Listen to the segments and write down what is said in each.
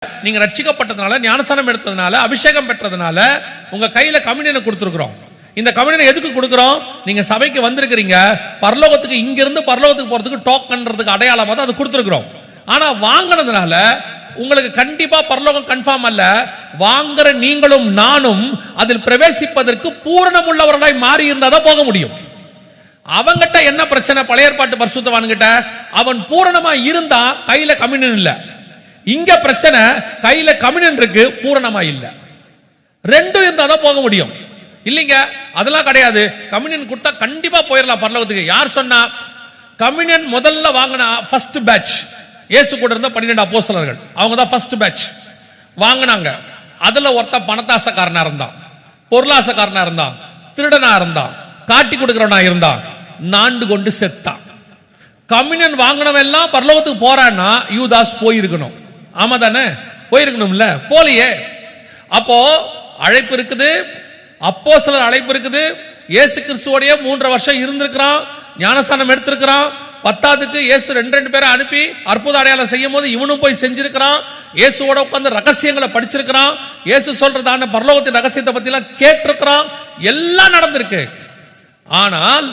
நீங்க ரட்சிக்கப்பட்டதுனால, ஞானஸ்நானம் எடுத்ததுனால, அபிஷேகம் பெற்றதுனால உங்க கையில கம்யூனியனை கொடுத்திருக்கிறோம். இந்த கம்யூனியனை எதுக்கு கொடுக்கிறோம்? நீங்க சபைக்கு வந்திருக்கிறீங்க, பரலோகத்துக்கு இங்க இருந்து பரலோகத்துக்கு போறதுக்கு டோக்கன்றதுக்கு அடையாளமா தான் அது கொடுத்திருக்கிறோம். ஆனா வாங்கினதுனால உங்களுக்கு கண்டிப்பா பரலோகம் கன்ஃபார்ம் அல்ல. வாங்குற நீங்களும் நானும் அதில் பிரவேசிப்பதற்கு பூரணம் உள்ளவர்களாய் மாறி இருந்தாதான் போக முடியும். அவங்கிட்ட என்ன பிரச்சனை? பழைய ஏற்பாட்டு பரிசுத்தவான்கிட்ட அவன் பூரணமா இருந்தா கையில கம்யூனியன் இல்ல. இங்க பிரச்சனை, கையில கம்யூனியன் இருக்கு, பூரணமா இல்ல. ரெண்டும் இருந்தாதான் போக முடியும். இல்லைங்க அதெல்லாம் கிடையாது, கம்யூனியன் கொடுத்தா கண்டிப்பா போயிடலாம் பரலோகத்துக்கு. யார் சொன்னா? கம்யூனியன் முதல்ல வாங்கினா ஃபர்ஸ்ட் பேட்ச் இயேசு கூட இருந்த 12 அப்போஸ்தலர்கள், அவங்க தான் ஃபர்ஸ்ட் பேட்ச் வாங்கினாங்க. அதுல ஒருத்த பணத்தாசக்காரனா இருந்தான், பொருளாசக்காரனா இருந்தான், திருடனா இருந்தான், காட்டி கொடுக்கிறவனா இருந்தான், நாண்டு கொண்டு செத்தான். கம்யூனியன் வாங்கினவன் எல்லாம் பரலோகத்துக்கு போறான்னா யூதாஸ் போயிருக்கணும். ஆமா தானே? போயிருக்கணும்ல, போலியே. அப்போ அழைப்பு இருக்குது, அப்போஸ்தலர் அழைப்பு இருக்குது. இயேசு கிறிஸ்துவோடைய 3 வருஷம் இருந்திருக்கிறான், ஞானஸ்நானம் எடுத்திருக்கிறான். 10க்கு இயேசு 2 பேரை அனுப்பி அற்புத அடையாளம் செய்யும் போது இவனும் போய் செஞ்சிருக்கிறான். இயேசுவோட உட்கார்ந்து ரகசியங்களை படிச்சிருக்கிறான். இயேசு சொல்றதான பரலோகத்தின் ரகசியத்தை பத்தி எல்லாம் கேட்டிருக்கிறான். எல்லாம் நடந்திருக்கு. ஆனால்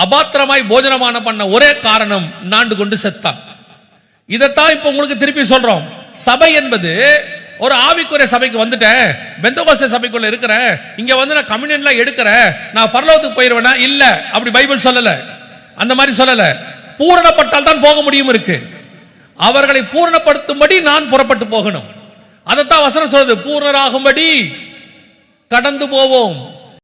அபாத்திரமாய் போஜனமான பண்ண ஒரே காரணம், நாண்டு கொண்டு செத்தான். இதைத்தான் இப்ப உங்களுக்கு திருப்பி சொல்றோம். சபை என்பது ஒரு ஆவிக்குரிய சபைக்கு வந்துட்டேன், பெந்தகோஸ்தே சபைக்குள்ள இருக்கிறேன், இங்க வந்து நான் கம்யூனியன்லாம் எடுக்கிறேன், நான் பரலோகத்துக்கு போயிருவேனா? இல்ல, அப்படி பைபிள் சொல்லல, அந்த மாதிரி சொல்லல. பூரணப்பட்டால் தான் போக முடியும் இருக்கு. அவர்களை பூரணப்படுத்தும்படி நான் புறப்பட்டு போகணும். அதைத்தான் வசனம் சொல்றது, பூரணராகும்படி கடந்து போவோம்.